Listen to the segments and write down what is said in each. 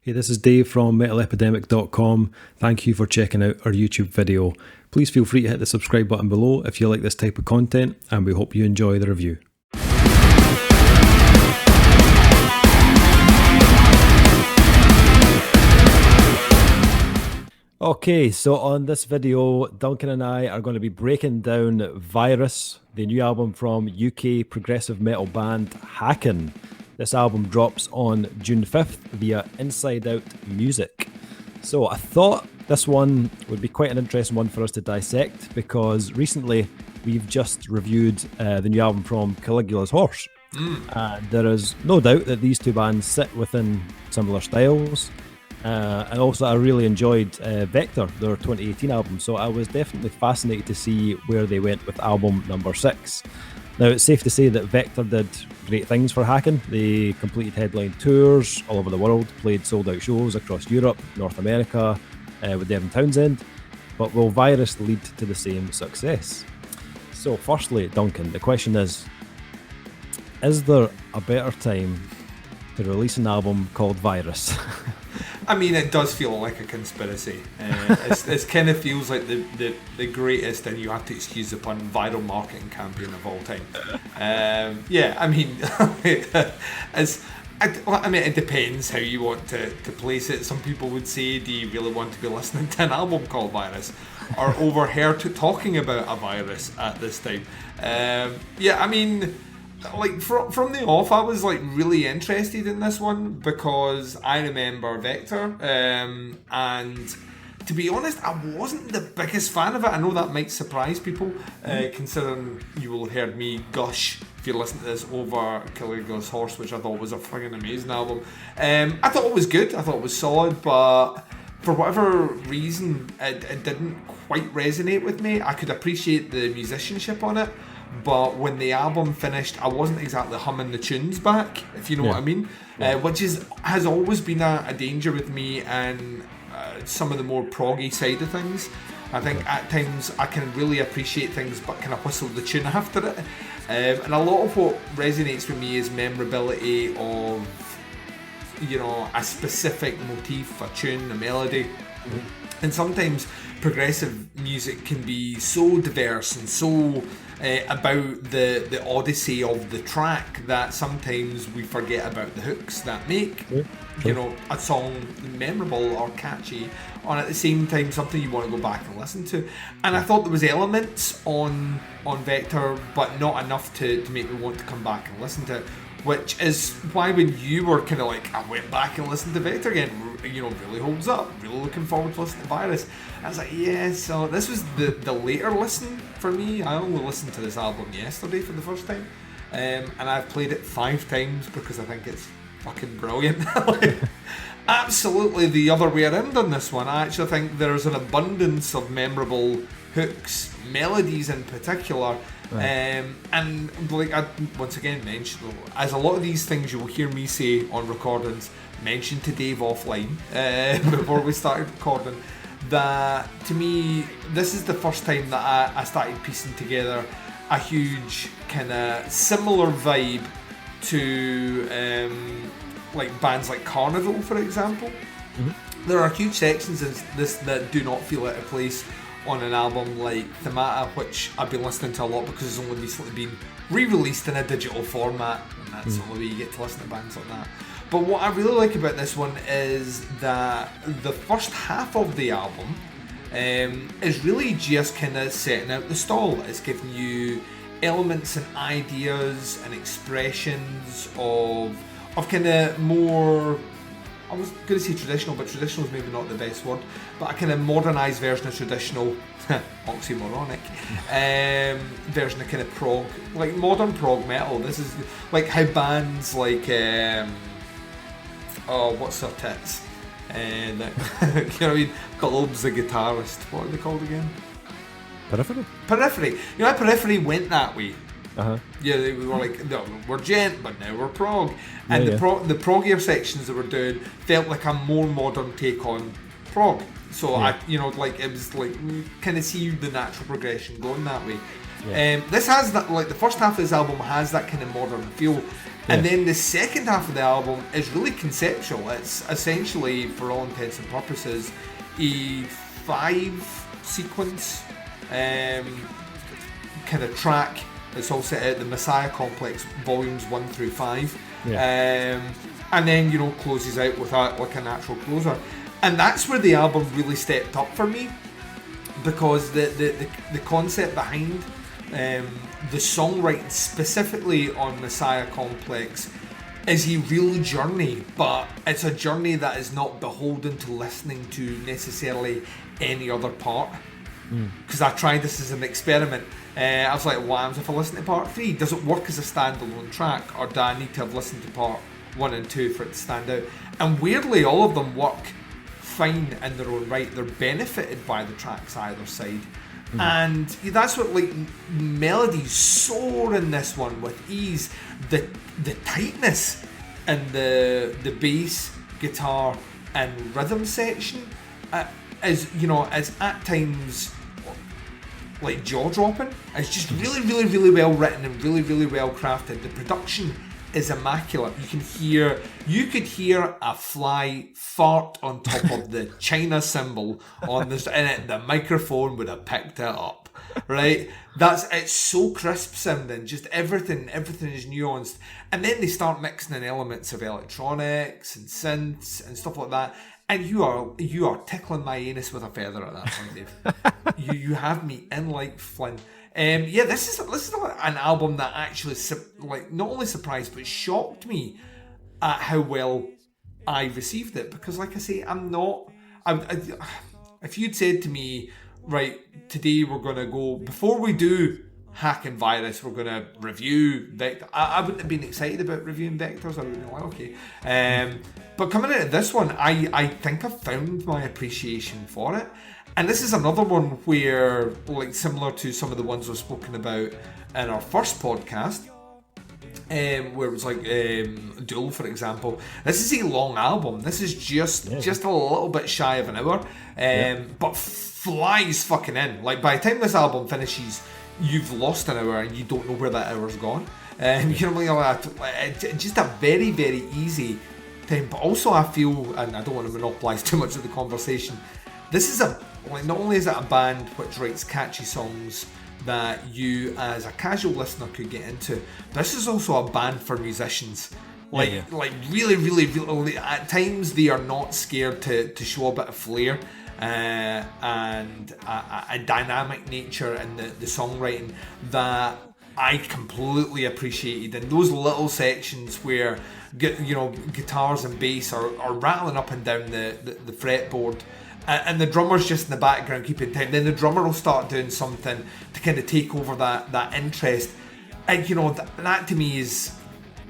Hey, this is Dave from metalepidemic.com. Thank you for checking out our YouTube video. Please feel free to hit the subscribe button below if you like this type of content, and we hope you enjoy the review. Okay, so on this video, Duncan and I are going to be breaking down Virus, the new album from UK progressive metal band Haken. This album drops on June 5th via Inside Out Music. So I thought this one would be quite an interesting one for us to dissect because recently we've just reviewed the new album from Caligula's Horse. There is no doubt that these two bands sit within similar styles. And also I really enjoyed Vector, their 2018 album, so I was definitely fascinated to see where they went with album number 6. Now it's safe to say that Vector did great things for Haken. They completed headline tours all over the world, played sold out shows across Europe, North America with Devin Townsend, but will Virus lead to the same success? So firstly, Duncan, the question is there a better time to release an album called Virus? I mean, it does feel like a conspiracy. It kind of feels like the greatest, and you have to excuse the pun, viral marketing campaign of all time. Yeah, I mean, it depends how you want to place it. Some people would say, do you really want to be listening to an album called Virus? Or overheard talking about a virus at this time? Yeah, I mean, like from the off, I was like really interested in this one because I remember Vector, and to be honest, I wasn't the biggest fan of it. I know that might surprise people, considering you will have heard me gush if you listen to this over Caligula's Horse, which I thought was a friggin' amazing album. I thought it was good. I thought it was solid, but for whatever reason, it didn't quite resonate with me. I could appreciate the musicianship on it, but when the album finished, I wasn't exactly humming the tunes back, if you know what I mean. Which has always been a danger with me and some of the more proggy side of things. I think at times I can really appreciate things but kind of whistle the tune after it. And a lot of what resonates with me is memorability of, you know, a specific motif, a tune, a melody. And sometimes progressive music can be so diverse and so about the odyssey of the track that sometimes we forget about the hooks that make you know, a song memorable or catchy, and at the same time something you want to go back and listen to. And I thought there was elements on Vector, but not enough to make me want to come back and listen to it. Which is why when you were kind of like, I went back and listened to Vector again, you know, really holds up, really looking forward to listening to Virus. I was like, yeah, so this was the later listen for me. I only listened to this album yesterday for the first time, and I've played it 5 times because I think it's fucking brilliant. Like, absolutely the other way around on this one. I actually think there's an abundance of memorable hooks, melodies in particular. And like I once again mentioned, as a lot of these things you will hear me say on recordings, mentioned to Dave offline before we started recording, that to me this is the first time that I started piecing together a huge kind of similar vibe to like bands like Carnival, for example. There are huge sections of this that do not feel out of place on an album like Themata, which I've been listening to a lot because it's only recently been re-released in a digital format, and that's the only way you get to listen to bands like that. But what I really like about this one is that the first half of the album is really just kind of setting out the stall. It's giving you elements and ideas and expressions of kind of more, I was going to say traditional, but traditional is maybe not the best word, but a kind of modernised version of traditional, oxymoronic, version of kind of prog, like modern prog metal. This is like how bands like, what's their tits? You know what I mean? Glob's the guitarist. What are they called again? Periphery. You know how Periphery went that way? Yeah, we were like, no, we're gent, but now we're prog. And the proggier sections that we're doing felt like a more modern take on prog. So I, you know, like it was like kind of see the natural progression going that way. This has that, like the first half of this album has that kind of modern feel, And then the second half of the album is really conceptual. It's essentially, for all intents and purposes, a 5-sequence kind of track. It's all set out the Messiah Complex volumes 1 through 5, and then closes out with a natural closer. And that's where the album really stepped up for me, because the concept behind the songwriting specifically on Messiah Complex is a real journey, but it's a journey that is not beholden to listening to necessarily any other part. Because I tried this as an experiment. I was like, what happens if I listen to part 3? Does it work as a standalone track, or do I need to have listened to part 1 and 2 for it to stand out? And weirdly, all of them work fine in their own right. They're benefited by the tracks either side. And that's what, like, melodies soar in this one with ease. The tightness in the bass, guitar and rhythm section is at times like jaw-dropping. It's just really, really, really well written and really, really well crafted. The production is immaculate. You could hear a fly fart on top of the China cymbal on this, and the microphone would have picked it up. Right? It's so crisp sounding. Just everything is nuanced, and then they start mixing in elements of electronics and synths and stuff like that. And you are tickling my anus with a feather at that point, Dave. you have me in like Flynn. This is an album that actually not only surprised but shocked me at how well I received it. Because, like I say, if you'd said to me, right, today we're gonna go, before we do Haken Virus, we're gonna review Vector, I wouldn't have been excited about reviewing Vectors. I would have been like, okay. But coming into this one, I think I've found my appreciation for it. And this is another one where, like, similar to some of the ones we've spoken about in our first podcast, where it was like Duel, for example. This is a long album. This is just a little bit shy of an hour, but flies fucking in. Like, by the time this album finishes, you've lost an hour and you don't know where that hour's gone. Just a very, very easy time. But also, I feel, and I don't want to monopolise too much of the conversation, this is not only is it a band which writes catchy songs that you as a casual listener could get into, this is also a band for musicians. Like really, really, really, at times they are not scared to show a bit of flair and a dynamic nature in the songwriting that I completely appreciated. And those little sections where guitars and bass are rattling up and down the fretboard, and the drummer's just in the background keeping time. Then the drummer will start doing something to kind of take over that interest. And that to me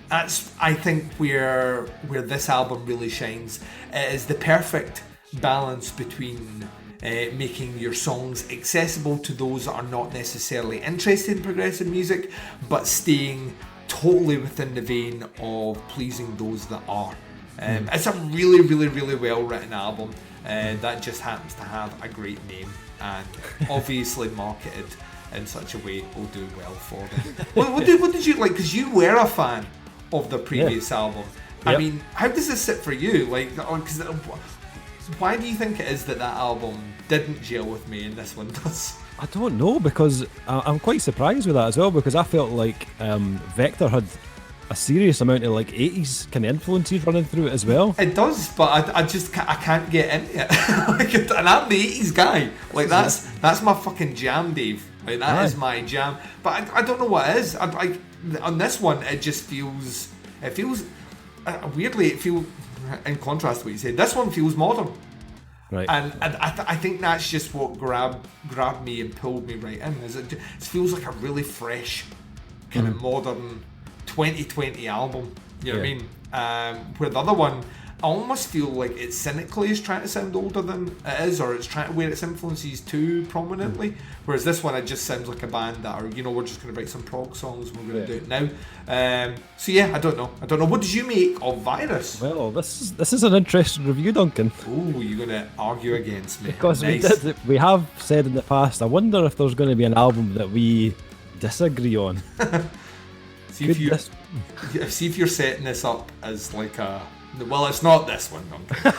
that's I think where this album really shines. It is the perfect balance between making your songs accessible to those that are not necessarily interested in progressive music, but staying totally within the vein of pleasing those that are. It's a really, really, really well written album that just happens to have a great name, and obviously marketed in such a way will do well for them. What did you like? Because you were a fan of the previous album. Yep. I mean, how does this sit for you? Like, because why do you think it is that album didn't gel with me and this one does? I don't know, because I'm quite surprised with that as well, because I felt like Vector had a serious amount of like 80s kind of influences running through it as well. It does, but I can't get into it. And I'm the 80s guy. Like, that's my fucking jam, Dave. Like, that is my jam. But I don't know what it is. On this one, it just feels weirdly, it feels, in contrast to what you said, this one feels modern. Right. And I think that's just what grabbed me and pulled me right in. It feels like a really fresh, kind of modern 2020 album. You know what I mean? Where the other one, I almost feel like it cynically is trying to sound older than it is, or it's trying to wear its influences too prominently. Whereas this one, it just sounds like a band that are, we're just going to write some prog songs and we're going to do it now. So yeah, I don't know. What did you make of Virus? Well, this is an interesting review, Duncan. Oh, you're going to argue against me. Because nice. we have said in the past, I wonder if there's going to be an album that we disagree on. See if you're setting this up as like a... Well, it's not this one, Duncan.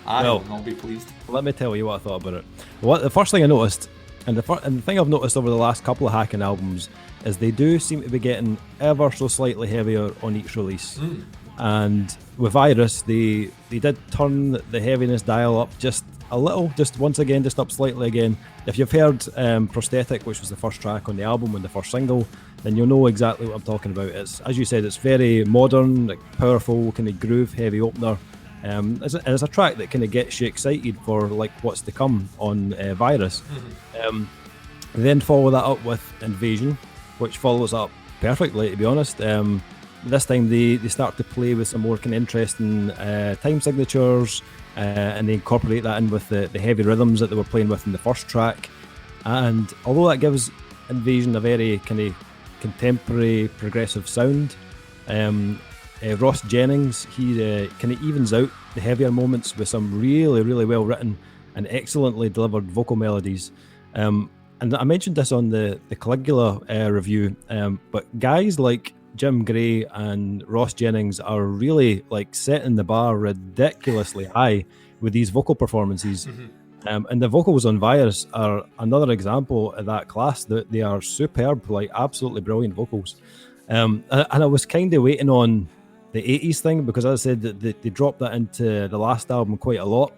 I will not be pleased. Let me tell you what I thought about it. The first thing I noticed, and the thing I've noticed over the last couple of Haken albums, is they do seem to be getting ever so slightly heavier on each release. And with Virus, they did turn the heaviness dial up just a little, just once again, just up slightly again. If you've heard Prosthetic, which was the first track on the album and the first single, then you'll know exactly what I'm talking about. It's, as you said, it's very modern, like powerful, kind of groove heavy opener. It's a track that kind of gets you excited for like what's to come on Virus. Then follow that up with Invasion, which follows up perfectly, to be honest. This time they start to play with some more kind of interesting time signatures, and they incorporate that in with the heavy rhythms that they were playing with in the first track. And although that gives Invasion a very kind of contemporary progressive sound, Ross Jennings, he kind of evens out the heavier moments with some really, really well written and excellently delivered vocal melodies. And I mentioned this on the Caligula review, but guys like Jim Gray and Ross Jennings are really like setting the bar ridiculously high with these vocal performances. And the vocals on Virus are another example of that class. That they are superb, like absolutely brilliant vocals. And I was kind of waiting on the 80s thing, because as I said, they dropped that into the last album quite a lot.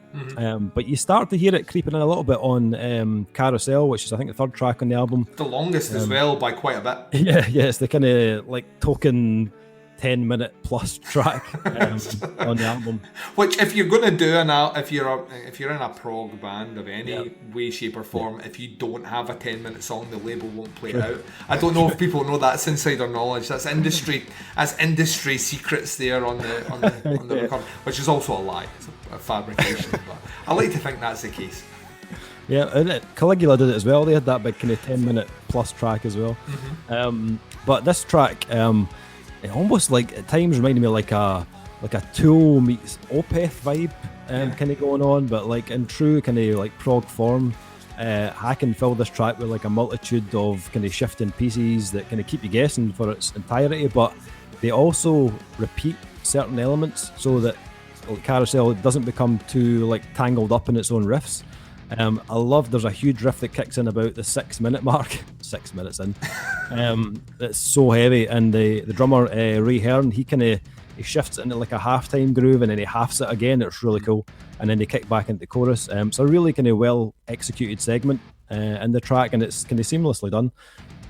But you start to hear it creeping in a little bit on Carousel, which is I think the third track on the album. The longest as well, by quite a bit. Yeah, it's the kind of like token 10-minute plus track on the album. Which, if you're going to do if you're in a prog band of any way, shape or form, if you don't have a 10-minute song, the label won't play it out. I don't know if people know that's insider knowledge. That's industry secrets there on the record, which is also a lie. It's a fabrication, but I like to think that's the case. Yeah, and Caligula did it as well. They had that big kind of 10-minute plus track as well. But this track, it almost like at times reminded me of like a Tool meets Opeth vibe kind of going on, but like in true kind of like prog form. Haken filled this track with like a multitude of kind of shifting pieces that kind of keep you guessing for its entirety, but they also repeat certain elements so that Carousel doesn't become too like tangled up in its own riffs. I love there's a huge riff that kicks in about the 6-minute mark. 6 minutes in. It's so heavy, and the drummer Ray Hearn, he shifts it into like a halftime groove and then he halves it again. It's really cool, and then they kick back into the chorus. So a really kind of well executed segment in the track, and it's kind of seamlessly done.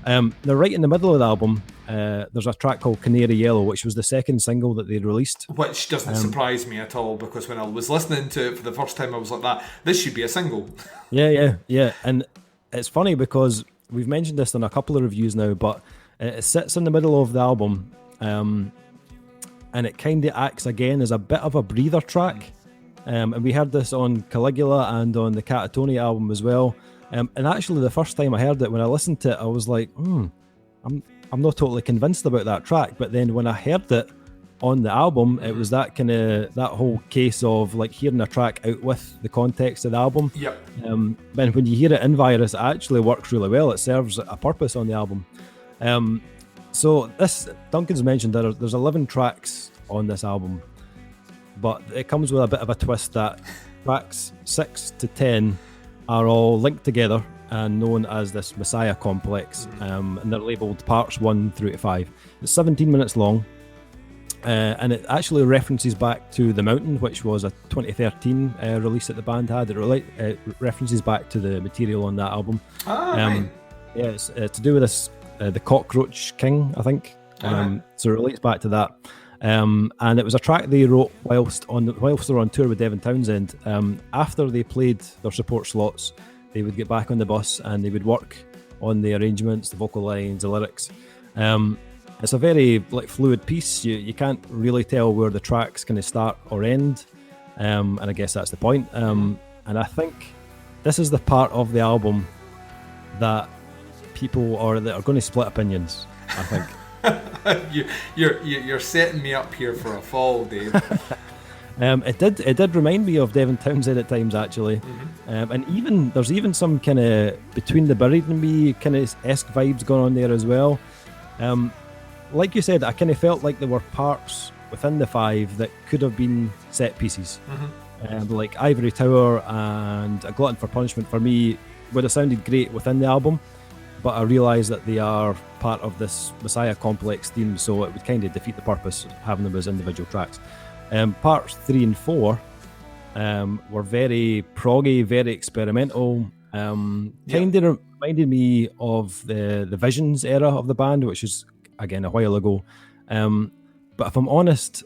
Now right in the middle of the album, there's a track called Canary Yellow, which was the second single that they'd released. Which doesn't surprise me at all, because when I was listening to it for the first time, I was like, this should be a single. Yeah. And it's funny because we've mentioned this in a couple of reviews now, but it sits in the middle of the album, and it kind of acts again as a bit of a breather track. And we heard this on Caligula and on the Catatonic album as well. And actually, the first time I heard it, when I listened to it, I was like, I'm not totally convinced about that track. But then when I heard it on the album, it was that whole case of like hearing a track out with the context of the album. Yep. And when you hear it in Virus, it actually works really well. It serves a purpose on the album. So this, Duncan's mentioned there's 11 tracks on this album, but it comes with a bit of a twist that tracks 6 to 10 are all linked together and known as this Messiah complex, and they're labelled parts 1 through to 5. It's 17 minutes long, and it actually references back to The Mountain, which was a 2013 release that the band had. It references back to the material on that album. Right. Yeah, it's to do with this the Cockroach King, I think. So it relates back to that. And it was a track they wrote whilst they were on tour with Devin Townsend. After they played their support slots, they would get back on the bus and they would work on the arrangements, the vocal lines, the lyrics. It's a very like fluid piece. You can't really tell where the tracks kind of start or end, and I guess that's the point. And I think this is the part of the album that people that are going to split opinions, I think. You're setting me up here for a fall, Dave. It did remind me of Devin Townsend at times, actually. And there's even some kind of Between the Buried and Me kind of esque vibes going on there as well. like you said, I kind of felt like there were parts within the 5 that could have been set pieces. Like Ivory Tower and A Glutton for Punishment for me would have sounded great within the album, but I realised that they are part of this Messiah complex theme, so it would kind of defeat the purpose of having them as individual tracks. Parts 3 and 4 were very proggy, very experimental. Kind of reminded me of the Visions era of the band, which is again a while ago. But if I'm honest,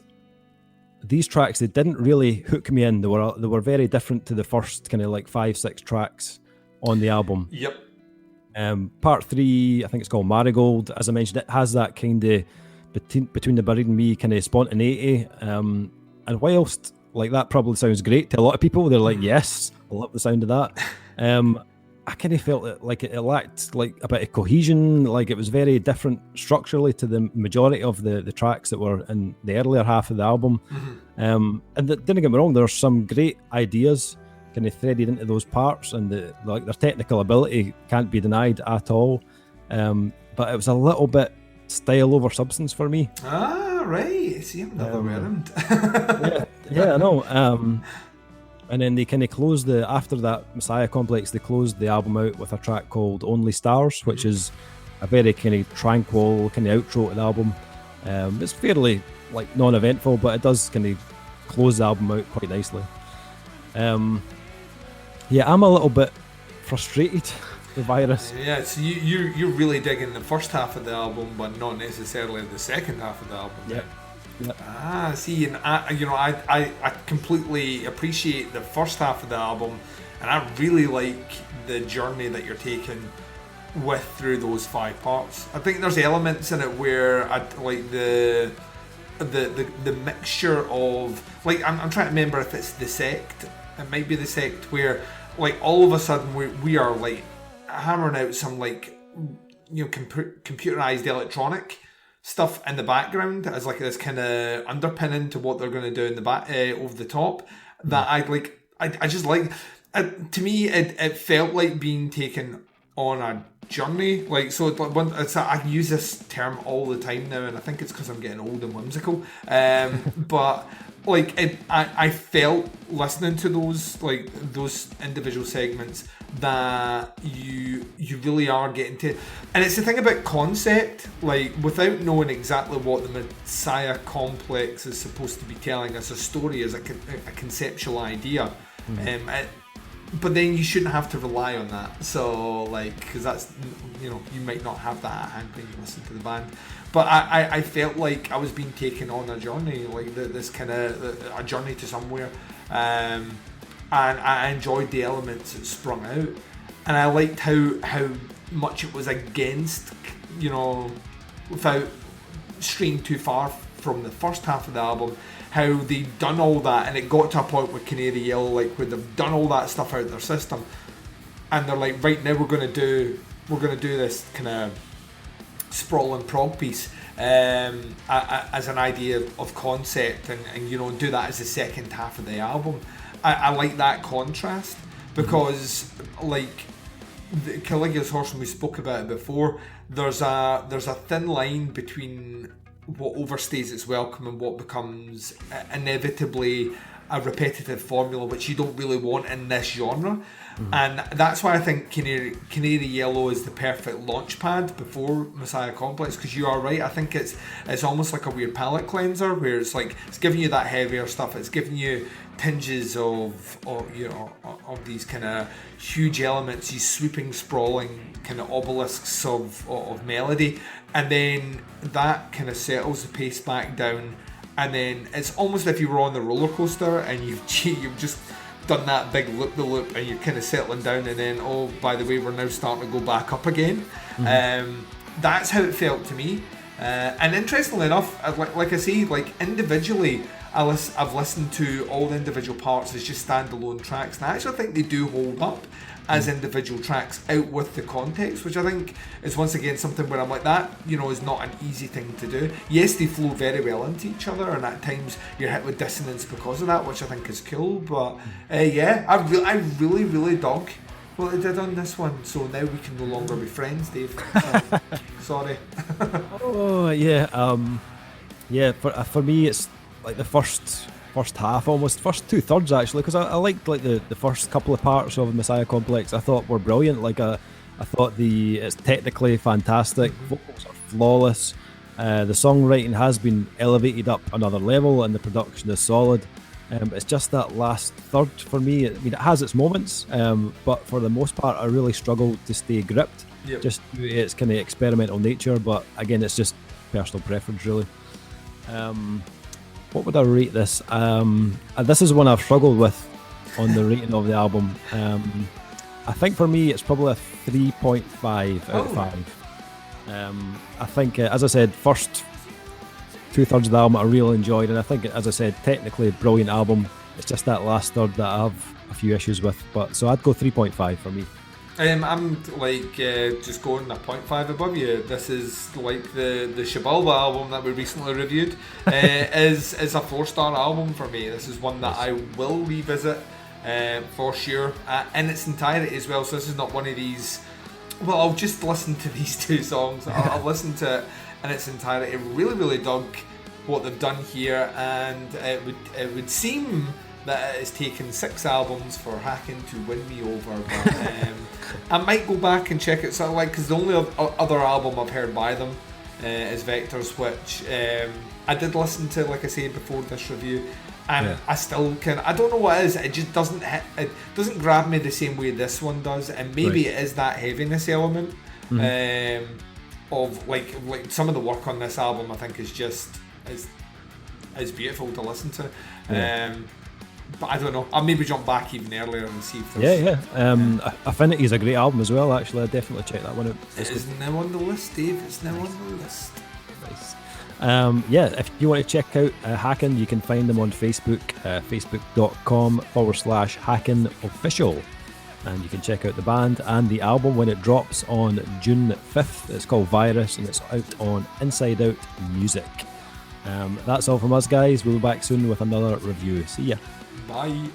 these tracks, they didn't really hook me in. They were very different to the first kind of like 5-6 tracks on the album. Yep. Part 3, I think it's called Marigold. As I mentioned, it has that kind of between the Buried and Me kind of spontaneity. And whilst like that probably sounds great to a lot of people, they're like, yes, I love the sound of that. I kind of felt it lacked like a bit of cohesion. Like it was very different structurally to the majority of the tracks that were in the earlier half of the album. And don't get me wrong, there are some great ideas kind of threaded into those parts, and their technical ability can't be denied at all. But it was a little bit style over substance for me. Ah, right. See, I'm the other way around. yeah, I know. And then they kind of closed after that Messiah complex, they closed the album out with a track called Only Stars, which is a very kind of tranquil kind of outro to the album. It's fairly like non-eventful, but it does kind of close the album out quite nicely. Yeah, I'm a little bit frustrated with Virus. Yeah, so you're really digging the first half of the album, but not necessarily the second half of the album. Yep. Ah, see, and I completely appreciate the first half of the album, and I really like the journey that you're taking through those 5 parts. I think there's elements in it where I like the mixture of like I'm trying to remember if it's the sect. It might be the sect where like all of a sudden we are like hammering out some like computerized electronic stuff in the background as like this kind of underpinning to what they're going to do in the back over the top. That I just like. To me, it felt like being taken on a journey. Like so, I use this term all the time now, and I think it's because I'm getting old and whimsical. But like I felt listening to those individual segments that you really are getting to, and it's the thing about concept, like without knowing exactly what the Messiah complex is supposed to be telling us a story as a conceptual idea. But then you shouldn't have to rely on that. So like, because that's, you might not have that at hand when you listen to the band. But I felt like I was being taken on a journey, like this kind of a journey to somewhere, and I enjoyed the elements that sprung out, and I liked how much it was against, without straying too far from the first half of the album, how they'd done all that, and it got to a point with Canary Yellow, like where they've done all that stuff out of their system, and they're like, right now we're gonna do this kind of sprawling prog piece as an idea of concept, and do that as the second half of the album. I like that contrast, because like the Caligula's Horse, when we spoke about it before, there's a thin line between what overstays its welcome and what becomes inevitably a repetitive formula, which you don't really want in this genre. And that's why I think Canary Yellow is the perfect launch pad before Messiah Complex, because you are right. I think it's almost like a weird palate cleanser, where it's like it's giving you that heavier stuff, it's giving you tinges of these kind of huge elements, these sweeping, sprawling kind of obelisks of melody, and then that kind of settles the pace back down, and then it's almost if you were on the roller coaster and you've just done that big loop-the-loop and you're kind of settling down, and then, oh, by the way, we're now starting to go back up again. That's how it felt to me. And interestingly enough, like I say, like individually, I've listened to all the individual parts as just standalone tracks, and I actually think they do hold up as individual tracks out with the context, which I think is once again something where I'm like, that is not an easy thing to do. Yes, they flow very well into each other, and at times you're hit with dissonance because of that, which I think is cool. But I really dug what they did on this one. So now we can no longer be friends, Dave. sorry. Oh yeah. For me, it's like the first half, almost first 2/3 actually, because I liked like the first couple of parts of Messiah Complex. I thought were brilliant. Like I thought it's technically fantastic. Vocals are flawless. The songwriting has been elevated up another level, and the production is solid. It's just that last third for me. I mean, it has its moments, but for the most part, I really struggled to stay gripped. Yep. Just due to its kind of experimental nature, but again, it's just personal preference, really. What would I rate this? This is one I've struggled with on the rating of the album. I think for me, it's probably a 3.5 out of 5. I think, as I said, first 2/3 of the album I really enjoyed, and I think, as I said, technically a brilliant album. It's just that last third that I have a few issues with. But so I'd go 3.5 for me. I'm like just going a 0.5 above you. This is like the Shibalba album that we recently reviewed. is a 4-star album for me. This is one that I will revisit for sure in its entirety as well. So this is not one of these. Well, I'll just listen to these 2 songs. I'll listen to it in its entirety. Really dug what they've done here, and it would seem that it has taken 6 albums for Haken to win me over, but I might go back and check it. So like, because the only other album I've heard by them is Vectors, which I did listen to, like I said before this review, and I still I don't know what it is. It just doesn't hit. It doesn't grab me the same way this one does, and maybe it is that heaviness element of like some of the work on this album. I think is just is beautiful to listen to. But I don't know. I'll maybe jump back even earlier and see if there's... Affinity is a great album as well, actually. I'd definitely check that one out. It is now on the list, Dave. It's now on the list. Nice. If you want to check out Haken, you can find them on Facebook, facebook.com/Haken Official. And you can check out the band and the album when it drops on June 5th. It's called Virus, and it's out on Inside Out Music. That's all from us, guys. We'll be back soon with another review. See ya. Bye.